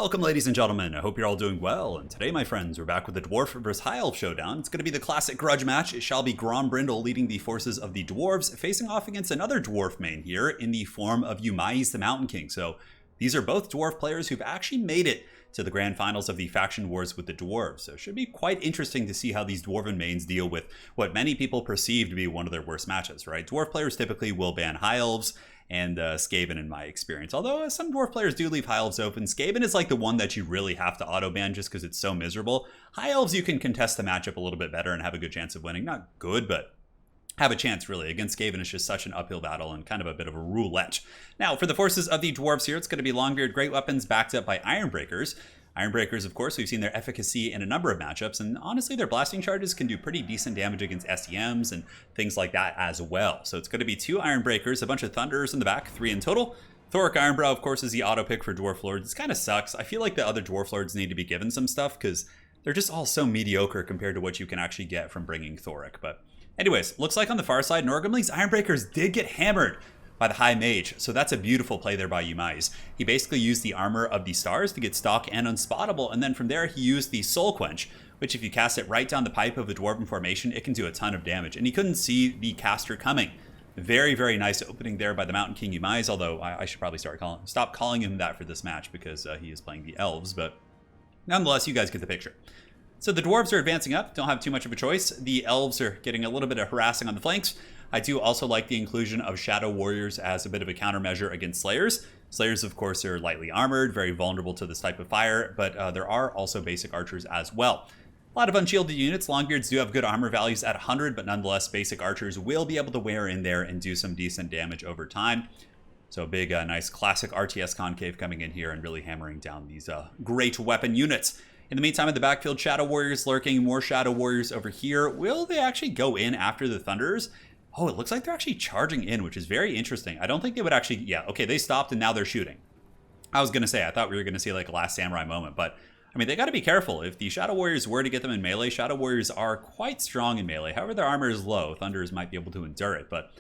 Welcome, ladies and gentlemen. I hope you're all doing well. And today, my friends, we're back with the Dwarf vs. High Elf showdown. It's going to be the classic grudge match. It shall be Grombrindle leading the forces of the Dwarves, facing off against another Dwarf main here in the form of Umais the Mountain King. So these are both Dwarf players who've actually made it to the grand finals of the faction wars with the Dwarves. So it should be quite interesting to see how these Dwarven mains deal with what many people perceive to be one of their worst matches, right? Dwarf players typically will ban High Elves and Skaven in my experience. Although some Dwarf players do leave High Elves open. Skaven is like the one that you really have to auto-ban just because it's so miserable. High Elves you can contest the matchup a little bit better and have a good chance of winning. Not good, but have a chance really. Against Skaven it's just such an uphill battle and kind of a bit of a roulette. Now for the forces of the Dwarves here, it's going to be Longbeard Great Weapons backed up by Ironbreakers. Ironbreakers, of course, we've seen their efficacy in a number of matchups, and honestly, their blasting charges can do pretty decent damage against SEMs and things like that as well. So it's going to be 2 Ironbreakers, a bunch of Thunderers in the back, 3 in total. Thoric Ironbrow, of course, is the auto pick for Dwarf Lords. It kind of sucks. I feel like the other Dwarf Lords need to be given some stuff because they're just all so mediocre compared to what you can actually get from bringing Thoric. But anyways, looks like on the far side, Norgrimling's Ironbreakers did get hammered by the High Mage, so that's a beautiful play there by Umais. He basically used the Armor of the Stars to get stock and unspottable, and then from there he used the Soul Quench, which if you cast it right down the pipe of a Dwarven formation, it can do a ton of damage, and he couldn't see the caster coming. Very, very nice opening there by the Mountain King Umais, although I should probably stop calling him that for this match because he is playing the Elves, but nonetheless, you guys get the picture. So the Dwarves are advancing up, don't have too much of a choice. The Elves are getting a little bit of harassing on the flanks. I do also like the inclusion of Shadow Warriors as a bit of a countermeasure against Slayers. Slayers, of course, are lightly armored, very vulnerable to this type of fire, but there are also basic archers as well. A lot of unshielded units. Longbeards do have good armor values at 100, but nonetheless, basic archers will be able to wear in there and do some decent damage over time. So a big, nice classic RTS concave coming in here and really hammering down these great weapon units. In the meantime, in the backfield, Shadow Warriors lurking, more Shadow Warriors over here. Will they actually go in after the Thunderers? Oh, it looks like they're actually charging in, which is very interesting. I don't think they would actually... Yeah, okay, they stopped and now they're shooting. I was going to say, I thought we were going to see like a Last Samurai moment, but I mean, they got to be careful. If the Shadow Warriors were to get them in melee, Shadow Warriors are quite strong in melee. However, their armor is low. Thunderers might be able to endure it, but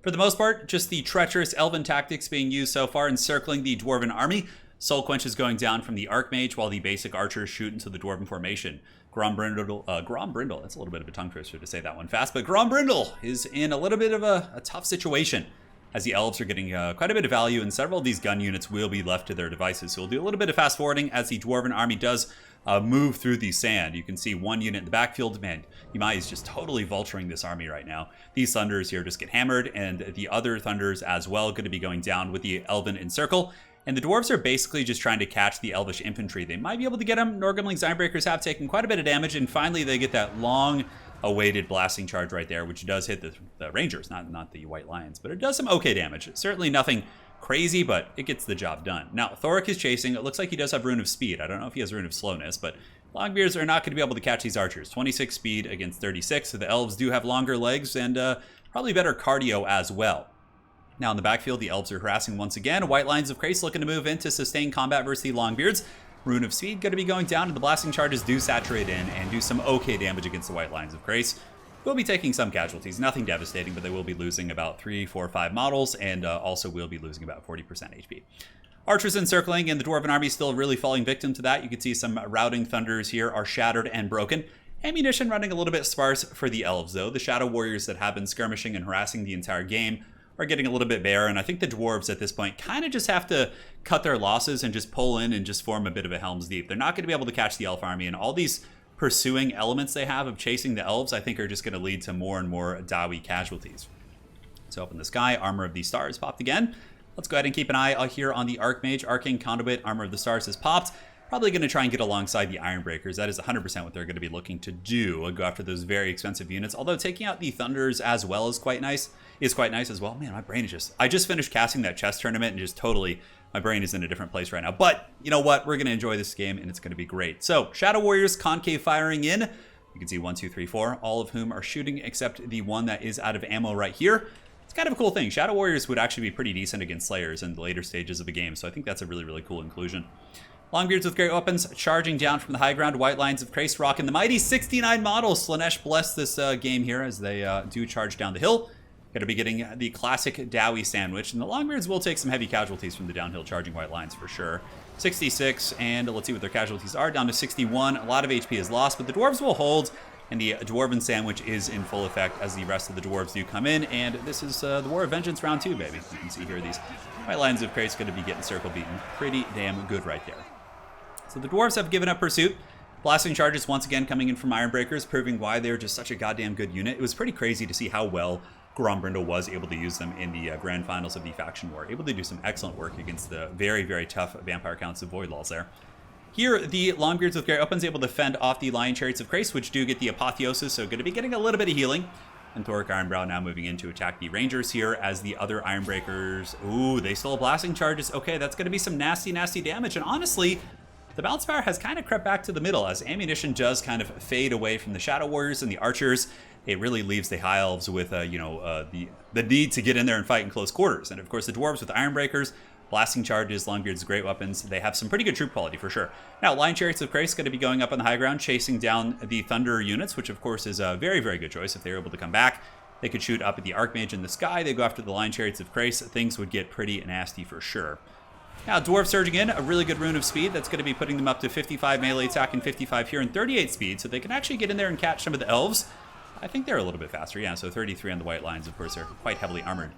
for the most part, just the treacherous Elven tactics being used so far, encircling the Dwarven army. Soul Quench is going down from the Archmage while the basic archers shoot into the Dwarven formation. Grombrindle, that's a little bit of a tongue twister to say that one fast, but Grombrindle is in a little bit of a tough situation as the Elves are getting quite a bit of value, and several of these gun units will be left to their devices. So we'll do a little bit of fast forwarding as the Dwarven army does move through the sand. You can see one unit in the backfield. Man, Umais is just totally vulturing this army right now. These Thunderers here just get hammered, and the other Thunderers as well going to be going down with the Elven encircle. And the Dwarves are basically just trying to catch the Elvish infantry. They might be able to get them. Norgrimling's Ironbreakers have taken quite a bit of damage, and finally they get that long-awaited blasting charge right there, which does hit the Rangers, not the White Lions, but it does some okay damage. Certainly nothing crazy, but it gets the job done. Now, Thoric is chasing. It looks like he does have Rune of Speed. I don't know if he has Rune of Slowness, but Longbeards are not going to be able to catch these archers. 26 speed against 36, so the Elves do have longer legs and probably better cardio as well. Now in the backfield, the Elves are harassing once again. White Lions of Crace looking to move in to sustain combat versus the Longbeards. Rune of Speed going to be going down, and the blasting charges do saturate in and do some okay damage against the White Lions of Crace. We'll be taking some casualties, nothing devastating, but they will be losing about 3, 4, 5 models, and also will be losing about 40% HP. Archers encircling, and the Dwarven army still really falling victim to that. You can see some routing Thunderers here are shattered and broken. Ammunition running a little bit sparse for the Elves, though. The Shadow Warriors that have been skirmishing and harassing the entire game are getting a little bit bare, and I think the Dwarves at this point kind of just have to cut their losses and just pull in and just form a bit of a Helm's Deep. They're not going to be able to catch the Elf army, and all these pursuing elements they have of chasing the Elves, I think are just going to lead to more and more Dawi casualties. So up in the sky, Armor of the Stars popped again. Let's go ahead and keep an eye out here on the Archmage. Arcane Conduit, Armor of the Stars has popped. Probably going to try and get alongside the Ironbreakers. That is 100% what they're going to be looking to do. Go after those very expensive units. Although taking out the Thunderers as well is quite nice as well. Man, my brain is just... I just finished casting that chess tournament and just totally... My brain is in a different place right now. But you know what? We're going to enjoy this game and it's going to be great. So, Shadow Warriors concave firing in. You can see 1, 2, 3, 4. All of whom are shooting except the one that is out of ammo right here. It's kind of a cool thing. Shadow Warriors would actually be pretty decent against Slayers in the later stages of the game. So I think that's a really, really cool inclusion. Longbeards with great weapons charging down from the high ground. White Lions of Crace rocking the mighty 69 models. Slanesh bless this game here as they do charge down the hill. Going to be getting the classic Dowie sandwich, and the Longbeards will take some heavy casualties from the downhill charging white lines for sure. 66, and let's see what their casualties are, down to 61. A lot of HP is lost, but the Dwarves will hold, and the Dwarven sandwich is in full effect as the rest of the Dwarves do come in, and this is the War of Vengeance round 2, baby. You can see here these white lines of Crate's going to be getting circle beaten pretty damn good right there. So the Dwarves have given up pursuit. Blasting charges once again coming in from Ironbreakers, proving why they're just such a goddamn good unit. It was pretty crazy to see how well Grombrindal was able to use them in the grand finals of the faction war. Able to do some excellent work against the very, very tough Vampire Counts of Voidlaws there. Here, the Longbeards with Great Weapons able to fend off the Lion Chariots of Crace, which do get the Apotheosis, so going to be getting a little bit of healing. And Thoric Ironbrow now moving in to attack the Rangers here as the other Ironbreakers... Ooh, they still have blasting charges. Okay, that's going to be some nasty, nasty damage. And honestly, the balance power has kind of crept back to the middle as ammunition does kind of fade away from the Shadow Warriors and the Archers. It really leaves the High Elves with, the need to get in there and fight in close quarters. And of course, the Dwarves with Ironbreakers, blasting charges, Longbeards, great weapons. They have some pretty good troop quality for sure. Now, Lion Chariots of Crace going to be going up on the high ground, chasing down the Thunder units, which of course is a very, very good choice if they're able to come back. They could shoot up at the Archmage in the sky. They go after the Lion Chariots of Crace. Things would get pretty nasty for sure. Now, Dwarf surging in, a really good rune of speed. That's going to be putting them up to 55 melee attack and 55 here and 38 speed, so they can actually get in there and catch some of the Elves. I think they're a little bit faster, yeah, so 33 on the white lines, of course, they're quite heavily armored.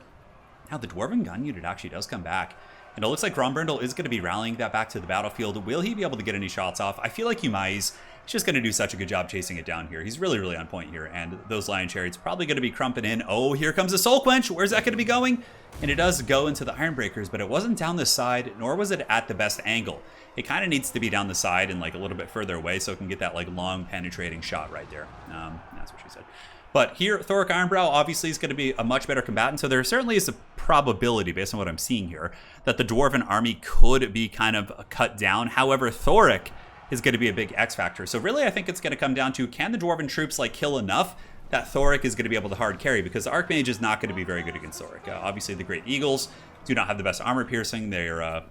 Now, the Dwarven gun unit actually does come back, and it looks like Grombrindal is going to be rallying that back to the battlefield. Will he be able to get any shots off? I feel like Umai's just going to do such a good job chasing it down here. He's really, really on point here, and those Lion Chariots probably going to be crumping in. Oh, here comes a Soul Quench. Where's that going to be going? And it does go into the Ironbreakers, but it wasn't down the side, nor was it at the best angle. It kind of needs to be down the side and like a little bit further away so it can get that like long penetrating shot right there. That's what she said. But here, Thoric Ironbrow obviously is going to be a much better combatant, so there certainly is a probability, based on what I'm seeing here, that the Dwarven army could be kind of cut down. However, Thoric is going to be a big X factor. So really, I think it's going to come down to, can the Dwarven troops like kill enough that Thoric is going to be able to hard carry? Because the Archmage is not going to be very good against Thoric. Obviously, the Great Eagles do not have the best armor piercing. They're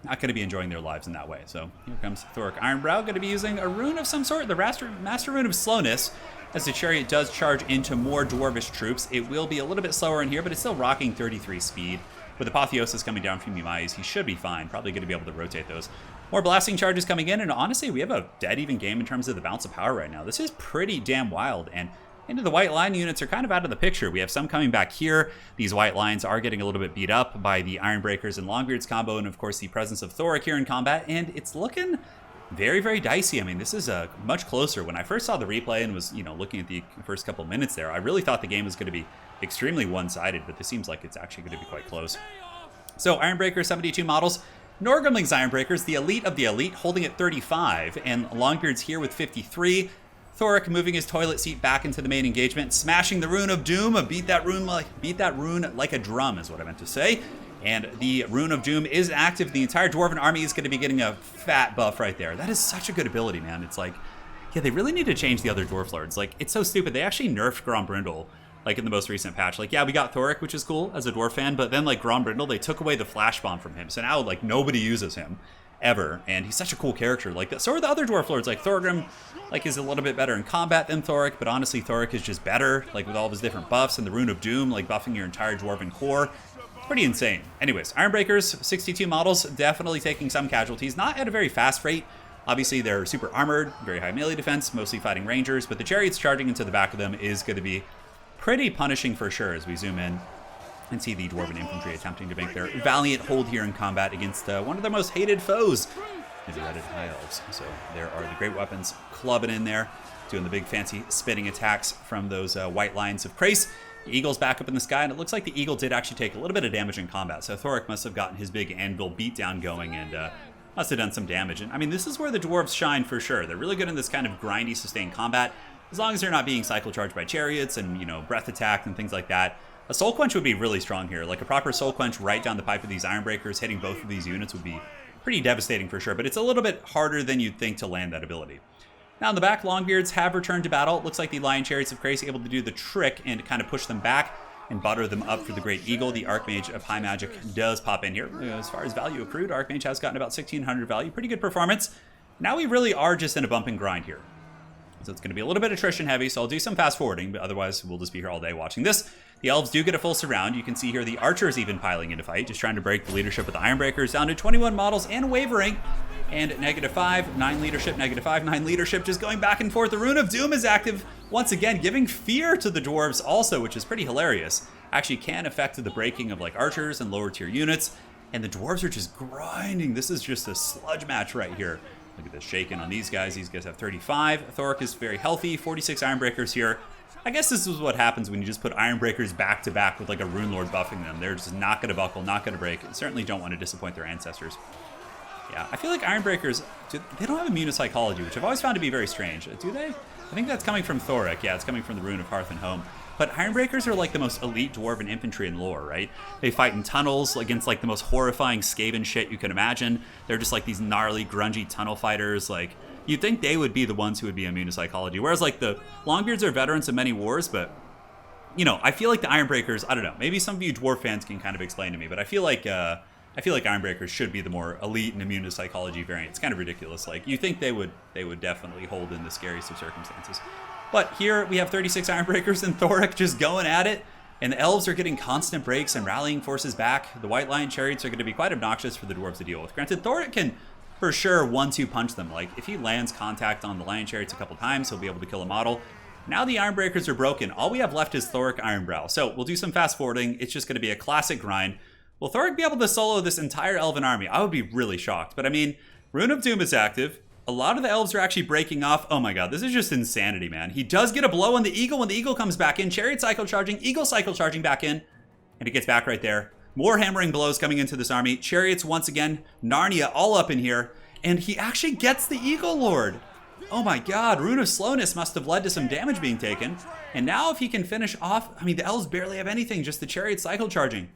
not going to be enjoying their lives in that way. So here comes Thoric Ironbrow, going to be using a rune of some sort, the Master Rune of Slowness. As the Chariot does charge into more Dwarvish troops, it will be a little bit slower in here, but it's still rocking 33 speed. With Apotheosis coming down from Umai's, he should be fine. Probably going to be able to rotate those. More blasting charges coming in, and honestly, we have a dead even game in terms of the balance of power right now. This is pretty damn wild, and into the white line units are kind of out of the picture. We have some coming back here. These white lines are getting a little bit beat up by the Ironbreakers and Longbeards combo, and of course the presence of Thoric here in combat, and it's looking very, very dicey. I mean, this is much closer. When I first saw the replay and was, looking at the first couple minutes there, I really thought the game was going to be extremely one-sided, but this seems like it's actually going to be quite close. So, Ironbreaker 72 models. Norgrimling's Ironbreakers, the elite of the elite, holding at 35, and Longbeard's here with 53. Thoric moving his toilet seat back into the main engagement, smashing the Rune of Doom. Beat that rune like a drum is what I meant to say. And the Rune of Doom is active. The entire Dwarven army is going to be getting a fat buff right there. That is such a good ability, man. It's like, yeah, they really need to change the other Dwarf Lords. Like, it's so stupid. They actually nerfed Grombrindal, like, in the most recent patch. Like, yeah, we got Thoric, which is cool as a Dwarf fan, but then, like, Grombrindal, they took away the Flash Bomb from him. So now, like, nobody uses him ever, and he's such a cool character. Like, so are the other Dwarf Lords. Like, Thorgrim, like, is a little bit better in combat than Thoric, but honestly, Thoric is just better, like, with all of his different buffs, and the Rune of Doom, like, buffing your entire Dwarven core. Pretty insane. Anyways, Ironbreakers, 62 models, definitely taking some casualties, not at a very fast rate. Obviously, they're super armored, very high melee defense, mostly fighting Rangers, but the Chariots charging into the back of them is going to be pretty punishing for sure as we zoom in and see the Dwarven infantry attempting to make their valiant hold here in combat against one of their most hated foes, the dreaded High Elves. So there are the great weapons clubbing in there, doing the big fancy spinning attacks from those white lines of Crace. The Eagle's back up in the sky, and it looks like the Eagle did actually take a little bit of damage in combat, so Thoric must have gotten his big anvil beatdown going and must have done some damage. And I mean, this is where the Dwarves shine for sure. They're really good in this kind of grindy, sustained combat, as long as they're not being cycle charged by chariots and, breath attack and things like that. A Soul Quench would be really strong here. Like a proper Soul Quench right down the pipe of these Ironbreakers, hitting both of these units would be pretty devastating for sure, but it's a little bit harder than you'd think to land that ability. Now in the back, Longbeards have returned to battle. It looks like the Lion Chariots of Crace able to do the trick and kind of push them back and butter them up for the Great Eagle. The Archmage of High Magic does pop in here. As far as value accrued, Archmage has gotten about 1,600 value. Pretty good performance. Now we really are just in a bump and grind here. So it's going to be a little bit attrition heavy, so I'll do some fast forwarding, but otherwise we'll just be here all day watching this. The Elves do get a full surround. You can see here the Archers even piling into fight, just trying to break the leadership of the Ironbreakers down to 21 models and wavering. And -5, 9 leadership, -5, 9 leadership, just going back and forth. The Rune of Doom is active once again, giving fear to the Dwarves also, which is pretty hilarious. Actually can affect the breaking of like Archers and lower tier units. And the Dwarves are just grinding. This is just a sludge match right here. Look at this shaking on these guys. These guys have 35. Thoric is very healthy. 46 Ironbreakers here. I guess this is what happens when you just put Ironbreakers back to back with like a Rune Lord buffing them. They're just not going to buckle, not going to break. And certainly don't want to disappoint their ancestors. Yeah, I feel like Ironbreakers, they don't have immune psychology, which I've always found to be very strange. Do they? I think that's coming from Thoric. Yeah, it's coming from the Rune of Hearth and Home. But Ironbreakers are like the most elite Dwarven infantry in lore, right? They fight in tunnels against like the most horrifying Skaven shit you can imagine. They're just like these gnarly, grungy tunnel fighters. Like, you'd think they would be the ones who would be immune to psychology. Whereas like the Longbeards are veterans of many wars, but you know, I feel like the Ironbreakers, I don't know, maybe some of you Dwarf fans can kind of explain to me, but I feel like Ironbreakers should be the more elite and immune to psychology variant. It's kind of ridiculous. Like, you think they would definitely hold in the scariest of circumstances. But here we have 36 Ironbreakers and Thoric just going at it. And the Elves are getting constant breaks and rallying forces back. The White Lion Chariots are going to be quite obnoxious for the Dwarves to deal with. Granted, Thoric can for sure 1-2 punch them. Like, if he lands contact on the Lion Chariots a couple times, he'll be able to kill a model. Now the Ironbreakers are broken. All we have left is Thoric Ironbrow. So we'll do some fast forwarding. It's just going to be a classic grind. Will Thoric be able to solo this entire Elven army? I would be really shocked. But I mean, Rune of Doom is active. A lot of the Elves are actually breaking off. Oh my god, this is just insanity, man. He does get a blow on the Eagle when the Eagle comes back in. Chariot cycle charging, Eagle cycle charging back in. And it gets back right there. More hammering blows coming into this army. Chariots once again. Narnia all up in here. And he actually gets the Eagle Lord. Oh my god, Rune of Slowness must have led to some damage being taken. And now if he can finish off, I mean, the Elves barely have anything, just the Chariot cycle charging.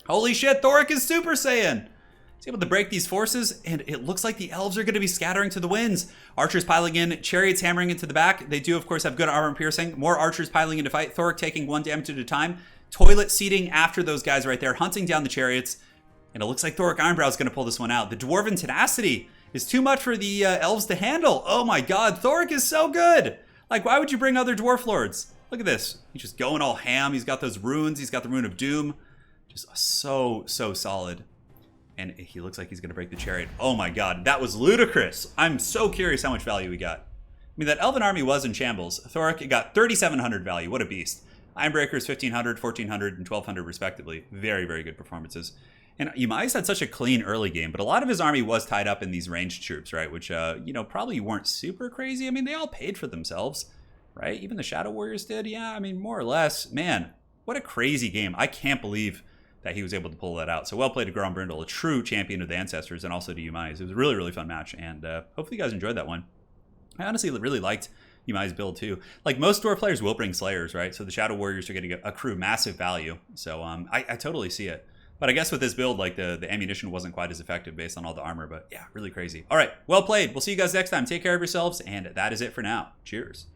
Holy shit, Thoric is Super Saiyan! He's able to break these forces, and it looks like the Elves are going to be scattering to the winds. Archers piling in, Chariots hammering into the back. They do, of course, have good armor and piercing. More Archers piling into fight. Thoric taking 1 damage at a time. Toilet seating after those guys right there, hunting down the Chariots. And it looks like Thoric Ironbrow is going to pull this one out. The Dwarven tenacity is too much for the Elves to handle. Oh my god, Thoric is so good! Like, why would you bring other Dwarf Lords? Look at this. He's just going all ham. He's got those runes. He's got the Rune of Doom. Just so solid. And he looks like he's going to break the Chariot. Oh my god, that was ludicrous. I'm so curious how much value we got. I mean, that Elven army was in shambles. Thoric got 3,700 value. What a beast. Ironbreakers 1,500, 1,400, and 1,200 respectively. Very, very good performances. And Yumai's had such a clean early game, but a lot of his army was tied up in these ranged troops, right? Which, you know, probably weren't super crazy. I mean, they all paid for themselves, right? Even the Shadow Warriors did. Yeah, I mean, more or less. Man, what a crazy game. I can't believe that he was able to pull that out. So well played to Grombrindle, a true champion of the ancestors, and also to Yumai's. It was a really, really fun match, and hopefully you guys enjoyed that one. I honestly really liked Yumai's build too. Like, most Dwarf players will bring Slayers, right? So the Shadow Warriors are getting a accrue massive value. So I totally see it. But I guess with this build, like, the ammunition wasn't quite as effective based on all the armor. But yeah, really crazy. All right, well played. We'll see you guys next time. Take care of yourselves, and that is it for now. Cheers.